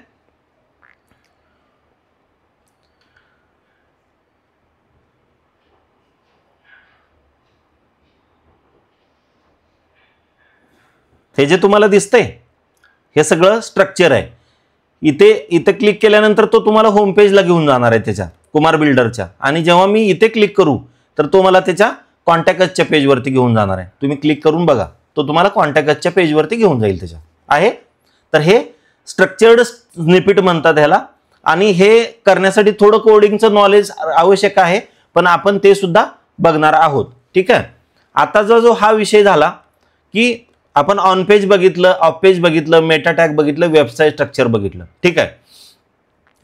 हे जे तुम्हाला दिसतंय हे सगळं स्ट्रक्चर आहे. इथे क्लिक केल्यानंतर तो तुम्हाला होम पेजला घेऊन जाणार आहे त्याच्या कुमार बिल्डरच्या. आणि जेव्हा मी इथे क्लिक करू तर तो मला त्याच्या कॉन्टॅक्टच्या पेजवरती घेऊन जाणार आहे. तुम्ही क्लिक करून बघा तो तुम्हाला कॉन्टॅक्टच्या पेजवरती घेऊन जाईल त्याच्या आहे. तर हे स्ट्रक्चर्ड स्निपेट म्हणतात ह्याला. आणि हे करण्यासाठी थोडं कोडिंगचं नॉलेज आवश्यक आहे, पण आपण ते सुद्धा बघणार आहोत. ठीक आहे. आता जो हा विषय झाला की आपण ऑन पेज बघितलं, ऑफ पेज बघितलं, मेटा टॅग बघितलं, वेबसाईट स्ट्रक्चर बघितलं. ठीक आहे.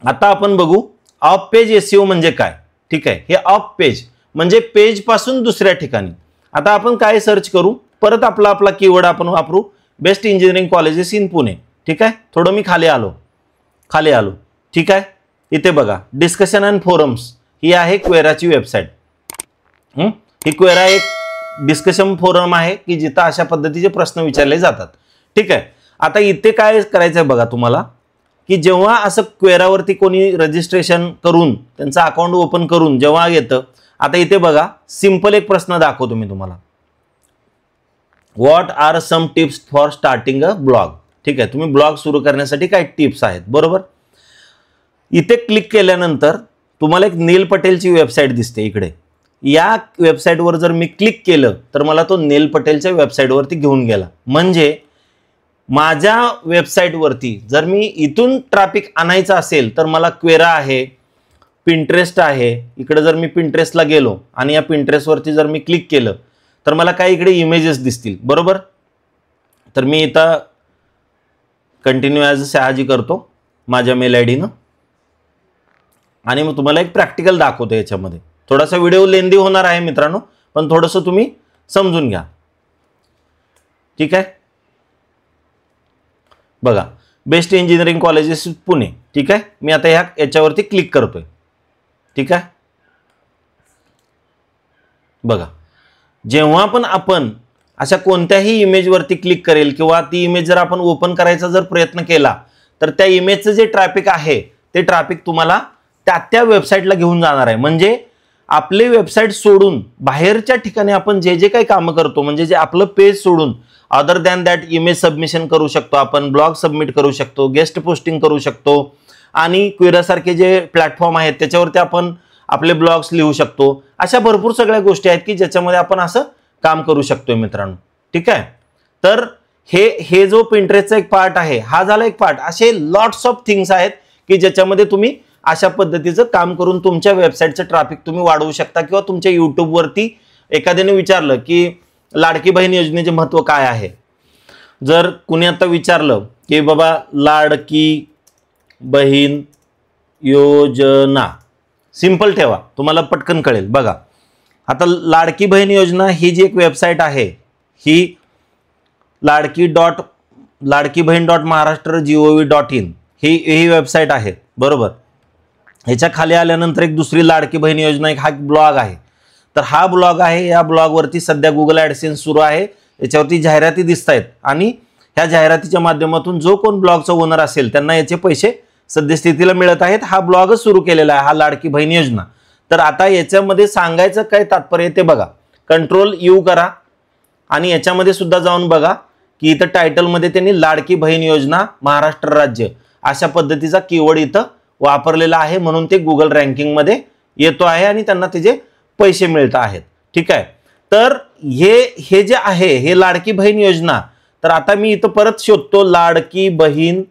आता आपण बघू ऑफ पेज SEO म्हणजे काय. ठीक आहे. हे ऑफ पेज म्हणजे पेज पासून दुसऱ्या ठिकाणी. आता आपण काय सर्च करू, परत आपला कीवर्ड आपण वापरू best engineering colleges in Pune. ठीक आहे. थोडं मी खाली आलो. ठीक आहे. इथे बघा डिस्कशन अँड फोरम्स ही आहे क्वेराची वेबसाईट. ही क्वेरा एक डिस्कशन फोरम आहे की जिथं अशा पद्धतीचे प्रश्न विचारले जातात. ठीक आहे. आता इथे काय करायचं आहे बघा तुम्हाला की जेव्हा असं क्वेरावरती कोणी रजिस्ट्रेशन करून त्यांचं अकाउंट ओपन करून जेव्हा येतं, आता इथे बघा सिंपल एक प्रश्न दाखवतो मी तुम्हाला. What are some tips for starting a blog. ठीक आहे. तुम्ही ब्लॉग सुरू करण्यासाठी काय टिप्स आहेत बरोबर. इथे क्लिक केल्यानंतर तुम्हाला एक नील पटेलची वेबसाईट दिसते इकडे. या वेबसाईटवर जर मी क्लिक केलं तर मला तो नील पटेलच्या वेबसाईटवरती घेऊन गेला. म्हणजे माझ्या वेबसाईटवरती जर मी इथून ट्रॅफिक आणायचं असेल तर मला क्वेरा आहे, पिंटरेस्ट आहे. इकडे जर मी पिंटरेस्टला गेलो आणि या पिंटरेस्टवरती जर मी क्लिक केलं तर मला काही इकडे इमेजेस दिसतील बरोबर. तर मी इथं कंटिन्यू ॲज शहाजी करतो माझ्या मेल ID आणि मग तुम्हाला एक प्रॅक्टिकल दाखवतो. याच्यामध्ये थोडासा व्हिडिओ लेंदी होणार आहे मित्रांनो, पण थोडंसं तुम्ही समजून घ्या. ठीक आहे. बघा बेस्ट इंजिनिअरिंग कॉलेजेस पुणे. ठीक आहे. मी आता याच्यावरती क्लिक करतोय. ठीक आहे. बघा जेव्हा पण आपण अशा कोणत्याही इमेजवरती क्लिक करेल किंवा ती इमेज जर आपण ओपन करायचा जर प्रयत्न केला तर त्या इमेजचं जे ट्रॅफिक आहे ते ट्रॅफिक तुम्हाला त्या वेबसाईटला घेऊन जाणार आहे. म्हणजे आपले वेबसाईट सोडून बाहेरच्या ठिकाणी आपण जे जे काही कामं करतो, म्हणजे जे आपलं पेज सोडून other than that image submission करू शकतो, आपण ब्लॉग सबमिट करू शकतो, गेस्ट पोस्टिंग करू शकतो आणि क्वेरा सारखे जे प्लॅटफॉर्म आहेत त्याच्यावरती आपण आपले ब्लॉग्स लिहू शकतो. अशा भरपूर सगळ्या गोष्टी आहेत की ज्याच्यामध्ये आपण असं काम करू शकतोय मित्रांनो. ठीक आहे. तर हे जो पिंटरेस्टचा एक पार्ट आहे हा झाला एक पार्ट. असे लॉट्स ऑफ थिंग्स आहेत की ज्याच्यामध्ये तुम्ही अशा पद्धतीचं काम करून तुमच्या वेबसाईटचं ट्रॅफिक तुम्ही वाढवू शकता. किंवा तुमच्या युट्यूबवरती एखाद्याने विचारलं की लाडकी बहीण योजनेचे महत्त्व काय आहे, जर कुणी आता विचारलं की बाबा लाडकी बहीण योजना, सिंपल ठेवा तुम्हाला पटकन कळेल. बघा आता लाडकी बहीण योजना ही जी एक वेबसाईट आहे ही लाडकी बहीण .महाराष्ट्र.gov.in ही वेबसाईट आहे बरोबर. ह्याच्या खाली आल्यानंतर एक दुसरी लाडकी बहीण योजना एक हा ब्लॉग आहे. तर हा ब्लॉग आहे. या ब्लॉगवरती सध्या गुगल ॲडसेन्स सुरू आहे. याच्यावरती जाहिराती दिसत आहेत आणि ह्या जाहिरातीच्या माध्यमातून जो कोण ब्लॉगचा ओनर असेल त्यांना याचे पैसे सद्यस्थितीला मिळत आहेत. हा ब्लॉगच सुरू केलेला आहे हा लाडकी बहीण योजना. तर आता याच्यामध्ये सांगायचं काय तात्पर्य ते बघा. Ctrl+U करा आणि याच्यामध्ये सुद्धा जाऊन बघा की इथं टायटलमध्ये त्यांनी लाडकी बहीण योजना महाराष्ट्र राज्य अशा पद्धतीचा कीवर्ड इथं वापरलेला आहे, म्हणून ते गुगल रँकिंगमध्ये येतो आहे आणि त्यांना त्याचे पैसे मिळत आहेत. ठीक आहे. तर हे जे आहे हे लाडकी बहीण योजना. तर आता मी इथं परत शोधतो लाडकी बहीण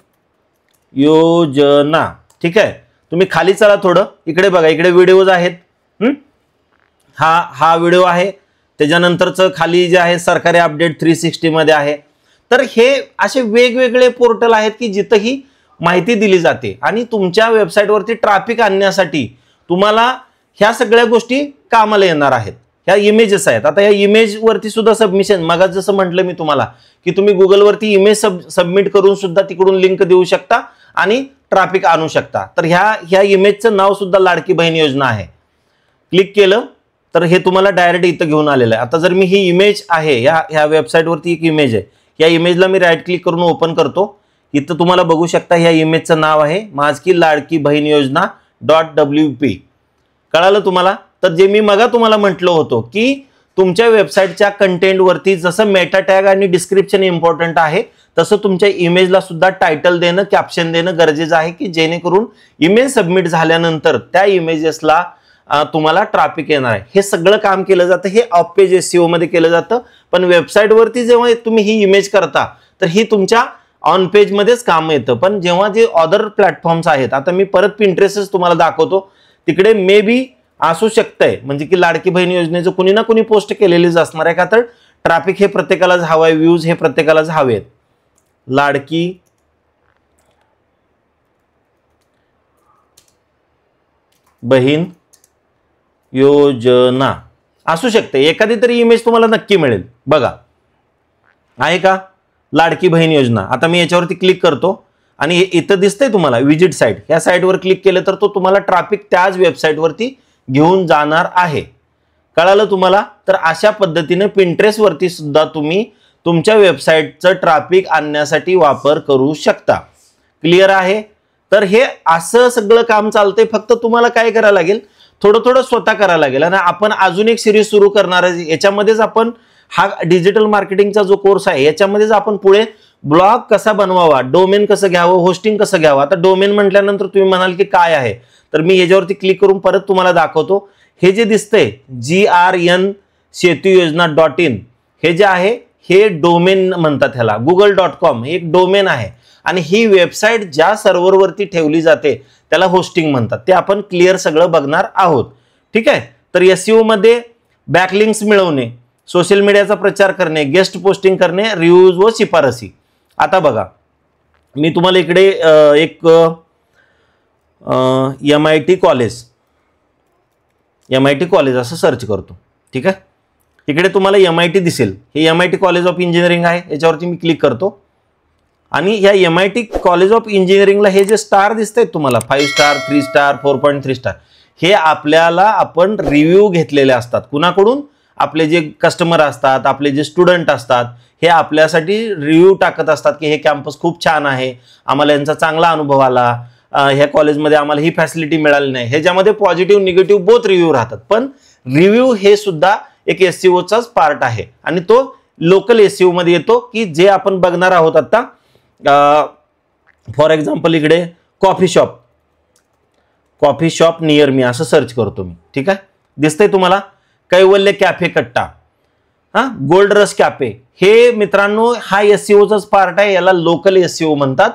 योजना. ठीक आहे. तुम्ही खाली चला थोडं, इकडे बघा, इकडे व्हिडिओज आहेत. हा व्हिडिओ आहे. त्याच्यानंतरचं खाली जे आहे सरकारी अपडेट 360 मध्ये आहे. तर हे असे वेगवेगळे पोर्टल आहेत की जिथं ही माहिती दिली जाते आणि तुमच्या वेबसाईटवरती ट्रॅफिक आणण्यासाठी तुम्हाला ह्या सगळ्या गोष्टी कामाला येणार आहेत. ह्या इमेजेस आहेत. आता ह्या इमेजवरती सुद्धा सबमिशन, मग जसं म्हटलं मी तुम्हाला की तुम्ही गुगलवरती इमेज सबमिट करून सुद्धा तिकडून लिंक देऊ शकता आणि ट्रॅफिक आणू शकता. तर ह्या इमेजचं नाव सुद्धा लाडकी बहीण योजना आहे. क्लिक केलं तर हे तुम्हाला डायरेक्ट इथं घेऊन आलेलं आहे. आता जर मी ही इमेज आहे ह्या वेबसाईटवरती एक इमेज आहे, या इमेजला मी राईट क्लिक करून ओपन करतो. इथं तुम्हाला बघू शकता ह्या इमेजचं नाव आहे माझकी लाडकी बहीण योजना .wp. कळालं तुम्हाला. तर जे मी मगा तुम्हाला म्हटलं होतं की तुमच्या वेबसाईटच्या कंटेंटवरती जसं मेटा टॅग आणि डिस्क्रिप्शन इम्पॉर्टंट आहे तसं तुमच्या इमेजला सुद्धा टायटल देणं, कॅप्शन देणं गरजेचं आहे की जेणेकरून इमेज सबमिट झाल्यानंतर त्या इमेजेसला तुम्हाला ट्रॅफिक येणार आहे. हे सगळं काम केलं जातं. हे ऑफ पेज SEO मध्ये केलं जातं. पण वेबसाईटवरती जेव्हा तुम्ही ही इमेज करता तर ही तुमच्या ऑन पेज मध्येच काम येतं. पण जेव्हा जे अदर प्लॅटफॉर्म्स आहेत, आता मी परत पिंटरेस्टच तुम्हाला दाखवतो, तिकडे मे बी असू शकतंय म्हणजे की लाडकी बहीण योजनेचं कुणी ना कुणी पोस्ट केलेलीच असणार आहे. का तर ट्रॅफिक हे प्रत्येकालाच हवं आहे, व्ह्यूज हे प्रत्येकालाच हवेत. लाडकी बहीण योजना असू शकते. एखादी तरी इमेज तुम्हाला नक्की मिळेल. बघा आहे का लाडकी बहीण योजना. आता मी याच्यावरती क्लिक करतो आणि इथं दिसतंय तुम्हाला विजिट साईट. या साईटवर क्लिक केलं तर तो तुम्हाला ट्रॅफिक त्याच वेबसाईटवरती घेऊन जाणार आहे. कळालं तुम्हाला. तर अशा पद्धतीने पिंटरेस्टवरती सुद्धा तुम्ही तुमच्या वेबसाईटचं ट्रॅफिक आणण्यासाठी वापर करू शकता. क्लिअर आहे. तर हे असं सगळं काम चालतंय. फक्त तुम्हाला काय करायला लागेल, थोडं थोडं स्वतः करायला लागेल. आणि आपण अजून एक सिरीज सुरू करणार आहे. याच्यामध्येच आपण हा डिजिटल मार्केटिंगचा जो कोर्स आहे याच्यामध्येच आपण पुढे ब्लॉग कसा बनवावा, डोमेन कसं घ्यावं, होस्टिंग कसं घ्यावं. आता डोमेन म्हटल्यानंतर तुम्ही म्हणाल की काय आहे, तर मी याच्यावरती क्लिक करून परत तुम्हाला दाखवतो. हे जे दिसतंय GRN setuyojna.in हे जे आहे हे डोमेन म्हणतात. ह्याला google.com हे एक डोमेन आहे आणि ही वेबसाईट ज्या सर्व्हरवरती ठेवली जाते त्याला होस्टिंग म्हणतात. ते आपण क्लिअर सगळं बघणार आहोत. ठीक आहे. तर SEO मध्ये बॅकलिंक्स मिळवणे, सोशल मीडियाचा प्रचार करणे, गेस्ट पोस्टिंग करणे, रिव्ह्यूज व शिफारसी. आता बघा मी तुम्हाला इकडे एक MIT कॉलेज असं सर्च करतो. ठीक आहे. इकडे तुम्हाला MIT दिसेल. हे MIT कॉलेज ऑफ इंजिनिअरिंग आहे. याच्यावरती मी क्लिक करतो आणि या MIT कॉलेज ऑफ इंजिनिअरिंगला हे जे स्टार दिसत आहेत तुम्हाला 5 स्टार, 3 स्टार, 4.3 स्टार, हे आपल्याला आपण रिव्ह्यू घेतलेले असतात. कुणाकडून? आपले जे कस्टमर असतात, आपले जे स्टुडंट असतात, हे आपल्यासाठी रिव्ह्यू टाकत असतात की हे कॅम्पस खूप छान आहे, आम्हाला यांचा चांगला अनुभव आला, ह्या कॉलेजमध्ये आम्हाला ही फॅसिलिटी मिळाली नाही, ह्याच्यामध्ये पॉझिटिव्ह निगेटिव्ह बोथ रिव्ह्यू राहतात. पण रिव्ह्यू हे सुद्धा एक एसईओचाच पार्ट आहे आणि तो लोकल एसईओ मध्ये येतो, की जे आपण बघणार आहोत आता. फॉर एक्झाम्पल इकडे कॉफी शॉप नियर मी असं सर्च करतो मी. ठीक आहे, दिसतंय तुम्हाला कैवल्य कॅफे कट्टा, गोल्ड रश कॅफे. हे मित्रांनो हा एसईओचाच पार्ट आहे. याला लोकल एसईओ म्हणतात,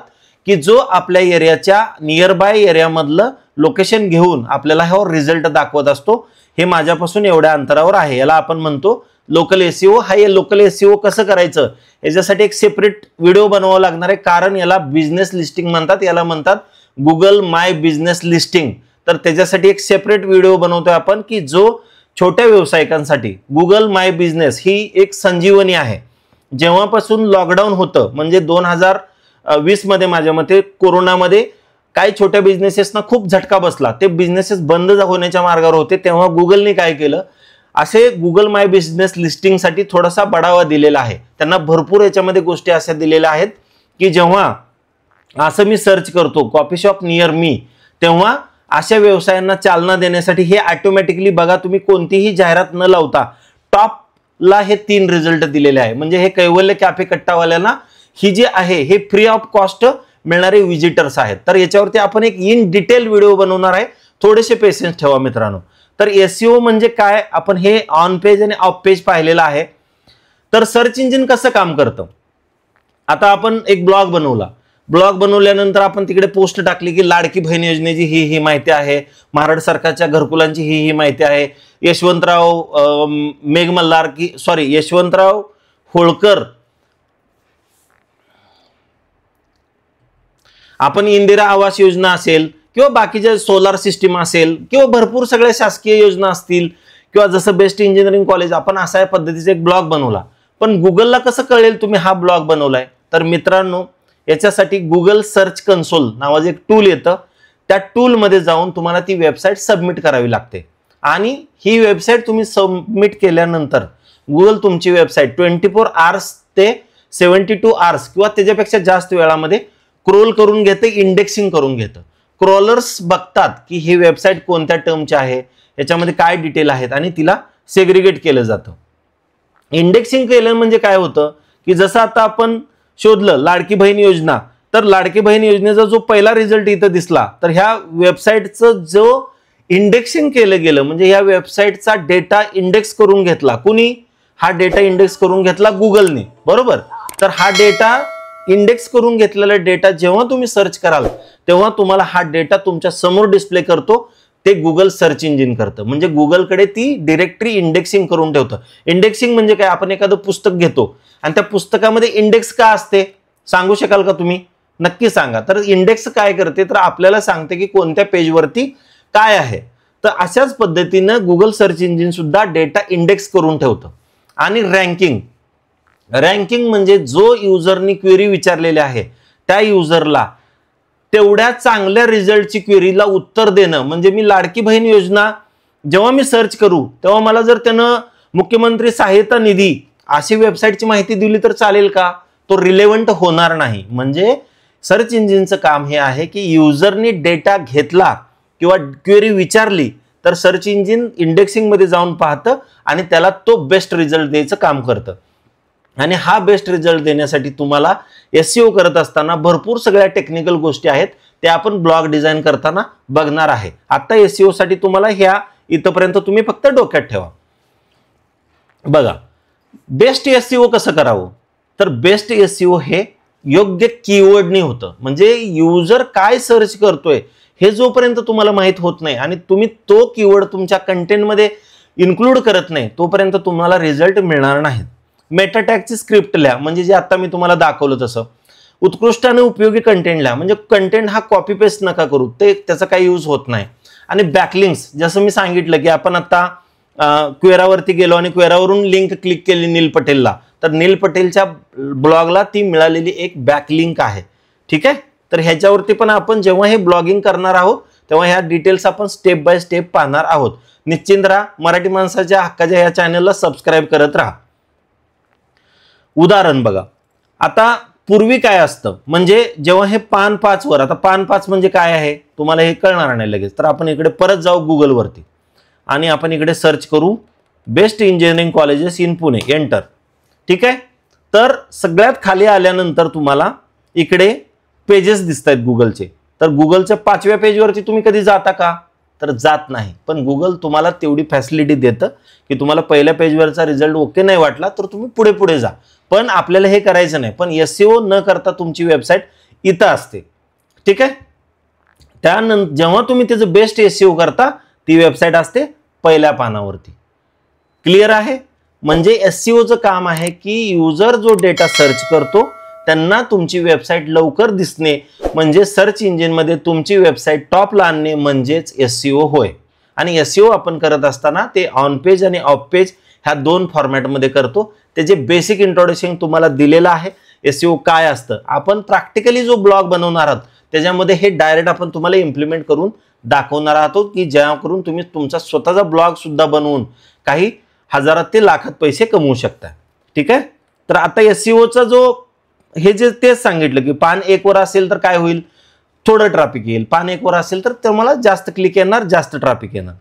की जो आपल्या एरियाच्या नियर बाय एरियामधलं लोकेशन घेऊन आपल्याला हा रिझल्ट दाखवत असतो. हे माझ्यापासून एवढ्या अंतरावर आहे, याला आपण म्हणतो लोकल एसईओ. हा हे लोकल एसईओ कसं करायचं याच्यासाठी एक सेपरेट व्हिडिओ बनवावा लागणार आहे, कारण याला बिझनेस लिस्टिंग म्हणतात, याला म्हणतात गुगल माय बिझनेस लिस्टिंग. तर त्याच्यासाठी एक सेपरेट व्हिडिओ बनवतोय आपण, की जो छोट्या व्यावसायिकांसाठी गुगल माय बिझनेस ही एक संजीवनी आहे. जेव्हापासून लॉकडाऊन होतं म्हणजे 2020 मध्ये माझ्या मते कोरोनामध्ये काही छोट्या बिझनेसेसना खूप झटका बसला, ते बिझनेसेस बंद होण्याच्या मार्गावर होते, तेव्हा गुगलने काय केलं, असे गुगल माय बिझनेस लिस्टिंगसाठी थोडासा बढावा दिलेला आहे. त्यांना भरपूर याच्यामध्ये गोष्टी अशा दिलेल्या आहेत, की जेव्हा असं मी सर्च करतो कॉफी शॉप नियर मी, तेव्हा अशा व्यवसायांना चालना देण्यासाठी हे ऑटोमॅटिकली बघा तुम्ही कोणतीही जाहिरात न लावता टॉपला हे 3 रिझल्ट दिलेले आहे. म्हणजे हे कैवल्य कॅफे कट्टावाल्यांना ही जी आहे हे फ्री ऑफ कॉस्ट मिळणारे विजिटर्स आहेत. तर याच्यावरती आपण एक इन डिटेल व्हिडिओ बनवणार आहे, थोडेसे पेशन्स ठेवा मित्रांनो. तर एसईओ म्हणजे काय आपण हे ऑन पेज आणि ऑफ पेज पाहिलेलं आहे. तर सर्च इंजिन कसं काम करतं, आता आपण एक ब्लॉग बनवला, ब्लॉग बनवल्यानंतर आपण तिकडे पोस्ट टाकली की लाडकी बहीण योजनेची ही माहिती आहे, महाराष्ट्र सरकारच्या घरकुलांची ही माहिती आहे, यशवंतराव होळकर, आपण इंदिरा आवास योजना असेल किंवा बाकीच्या सोलार सिस्टीम असेल किंवा भरपूर सगळ्या शासकीय योजना असतील किंवा जसं बेस्ट इंजिनिअरिंग कॉलेज, आपण अशा या पद्धतीचा एक ब्लॉग बनवला. पण गुगलला कसं कळेल तुम्ही हा ब्लॉग बनवलाय? तर मित्रांनो याच्यासाठी गुगल सर्च कन्सोल नावाचं एक टूल येतं, त्या टूलमध्ये जाऊन तुम्हाला ती वेबसाईट सबमिट करावी लागते आणि ही वेबसाईट तुम्ही सबमिट केल्यानंतर गुगल तुमची वेबसाईट 24 आवर्स ते 72 आवर्स किंवा त्याच्यापेक्षा जास्त वेळामध्ये क्रोल करून घेते, इंडेक्सिंग करून घेतं. क्रॉलर्स बघतात की ही वेबसाईट कोणत्या टर्मची आहे, याच्यामध्ये काय डिटेल आहेत आणि तिला सेग्रिगेट केलं जातं. इंडेक्सिंग केलं म्हणजे काय होतं की जसं आता आपण शोधलं लाडकी बहीण योजना, तर लाडकी बहीण योजनेचा जो पहिला रिझल्ट इथं दिसला, तर ह्या वेबसाईटचं जो इंडेक्सिंग केलं गेलं म्हणजे ह्या वेबसाईटचा डेटा इंडेक्स करून घेतला कुणी, हा डेटा इंडेक्स करून घेतला गुगलने, बरोबर. तर हा डेटा इंडेक्स करून घेतलेला डेटा जेव्हा तुम्ही सर्च कराल तेव्हा तुम्हाला हा डेटा तुमच्या समोर डिस्प्ले करतो, ते गुगल सर्च इंजिन करतं. म्हणजे गुगलकडे ती डिरेक्टरी इंडेक्सिंग करून ठेवतं. इंडेक्सिंग म्हणजे काय, आपण एखादं पुस्तक घेतो आणि त्या पुस्तकामध्ये इंडेक्स का असते सांगू शकाल का तुम्ही? नक्की सांगा. तर इंडेक्स काय करते, तर आपल्याला सांगते की कोणत्या पेजवरती काय आहे. तर अशाच पद्धतीनं गुगल सर्च इंजिन सुद्धा डेटा इंडेक्स करून ठेवतं. आणि रँकिंग म्हणजे जो युजरनी क्वेरी विचारलेली आहे त्या युजरला तेवढ्या चांगल्या रिझल्टची क्वेरीला उत्तर देणं. म्हणजे मी लाडकी बहीण योजना जेव्हा मी सर्च करू तेव्हा मला जर त्यानं मुख्यमंत्री सहायता निधी अशी वेबसाईटची माहिती दिली तर चालेल का? तो रिलेव्हंट होणार नाही. म्हणजे सर्च इंजिनचं काम हे आहे की युजरनी डेटा घेतला किंवा क्वेरी विचारली तर सर्च इंजिन इंडेक्सिंग मध्ये जाऊन पाहतं आणि त्याला तो बेस्ट रिझल्ट द्यायचं काम करतं. आणि हा बेस्ट रिझल्ट देण्यासाठी तुम्हाला एसईओ करत असताना भरपूर सगळ्या टेक्निकल गोष्टी आहेत, त्या आपण ब्लॉग डिझाईन करताना बघणार आहे. आता एसईओ साठी तुम्हाला ह्या इथपर्यंत तुम्ही फक्त डोक्यात ठेवा. बघा बेस्ट एसईओ कसं करावं, तर बेस्ट एसईओ हे योग्य कीवर्डनी होतं. म्हणजे युजर काय सर्च करतोय हे जोपर्यंत तुम्हाला माहित होत नाही आणि तुम्ही तो कीवर्ड तुमच्या कंटेंटमध्ये इन्क्लूड करत नाही तोपर्यंत तुम्हाला रिझल्ट मिळणार नाहीत. मेटा टॅगची स्क्रिप्ट लिहा, म्हणजे जे आता मी तुम्हाला दाखवलं तसं. उत्कृष्ट आणि उपयोगी कंटेंट लिहा, म्हणजे कंटेंट हा कॉपी पेस्ट नका करू, ते त्याचा काही यूज होत नाही. आणि बॅकलिंक्स जसं मी सांगितलं की आपण आता क्वेरावरती गेलो आणि क्वेरावरून लिंक क्लिक केली नील पटेलला, तर नील पटेलच्या ब्लॉगला ती मिळालेली एक बॅकलिंक आहे. ठीक आहे, तर ह्याच्यावरती पण आपण जेव्हा हे ब्लॉगिंग करणार आहोत तेव्हा ह्या डिटेल्स आपण स्टेप बाय स्टेप पाहणार आहोत. निश्चिंत राहा, मराठी माणसाच्या हक्काच्या ह्या चॅनलला सबस्क्राईब करत राहा. उदाहरण बघा, आता पूर्वी काय असतं, म्हणजे जेव्हा हे पान 5 वर, आता पान 5 म्हणजे काय आहे तुम्हाला हे कळणार नाही लगेच, तर आपण इकडे परत जाऊ गुगलवरती आणि आपण इकडे सर्च करू best engineering colleges in Pune, enter. ठीक आहे. तर सगळ्यात खाली आल्यानंतर तुम्हाला इकडे पेजेस दिसत आहेत गुगलचे. तर गुगलच्या 5व्या पेजवरती तुम्ही कधी जाता का, तर जात नाही. पण गुगल तुम्हाला तेवढी फॅसिलिटी देतं की तुम्हाला पहिल्या पेजवरचा रिझल्ट ओके नाही वाटला तर तुम्ही पुढे पुढे जा. पण आपल्याला हे करायचं नाही. पण SEO न करता तुमची वेबसाईट इथं असते. ठीक आहे. त्यानंतर जेव्हा तुम्ही त्याचं बेस्ट SEO करता ती वेबसाईट असते पहिल्या पानावरती. क्लिअर आहे. म्हणजे SEOचं काम आहे की युजर जो डेटा सर्च करतो त्यांना तुमची वेबसाईट लवकर दिसणे, म्हणजे सर्च इंजिनमध्ये तुमची वेबसाईट टॉपला आणणे म्हणजेच SEO होय. आणि SEO आपण करत असताना ते ऑन पेज आणि ऑफ पेज ह्या 2 फॉर्मॅटमध्ये करतो. त्याचे बेसिक इंट्रोडक्शन तुम्हाला दिलेलं आहे. SEO काय असतं, आपण प्रॅक्टिकली जो ब्लॉग बनवणार आहात त्याच्यामध्ये हे डायरेक्ट आपण तुम्हाला इम्प्लिमेंट करून दाखवणार आहोत की जेणेकरून तुम्ही तुमचा स्वतःचा ब्लॉग सुद्धा बनवून काही हजारात ते लाखात पैसे कमवू शकता. ठीक आहे. तर आता SEOचा जो हे जे तेच सांगितलं की पान 1 वर असेल तर काय होईल, थोडं ट्रॅफिक येईल. पान 1 वर असेल तर तुम्हाला जास्त क्लिक येणार, जास्त ट्रॅफिक येणार.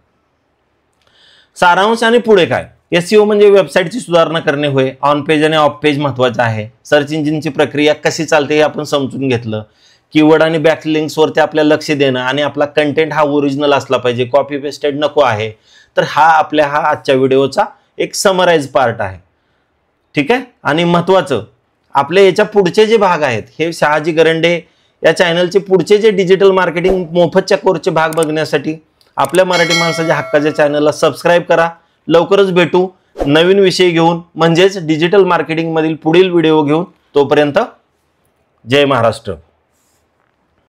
सारांश आणि पुढे काय. SEO म्हणजे वेबसाईटची सुधारणा करणे होय. ऑन पेज आणि ऑफ पेज महत्वाचं आहे. सर्च इंजिनची प्रक्रिया कशी चालते हे आपण समजून घेतलं. कीवर्ड आणि बॅकलिंक्सवरती आपल्याला लक्ष देणं आणि आपला कंटेंट हा ओरिजिनल असला पाहिजे, कॉपी पेस्टेड नको आहे. तर हा आजच्या व्हिडिओचा एक समराइज पार्ट आहे. ठीक आहे. आणि महत्वाचं आपले याच्या पुढचे जे भाग आहेत हे शहाजी गरंडे या चॅनलचे पुढचे जे डिजिटल मार्केटिंग मोफतच्या कोर्सचे भाग बघण्यासाठी आपल्या मराठी माणसाच्या हक्काच्या चॅनलला सबस्क्राईब करा. लवकरच भेटू नवीन विषय घेऊन, म्हणजेच डिजिटल मार्केटिंग मधील पुढील व्हिडिओ घेऊन. तोपर्यंत जय महाराष्ट्र.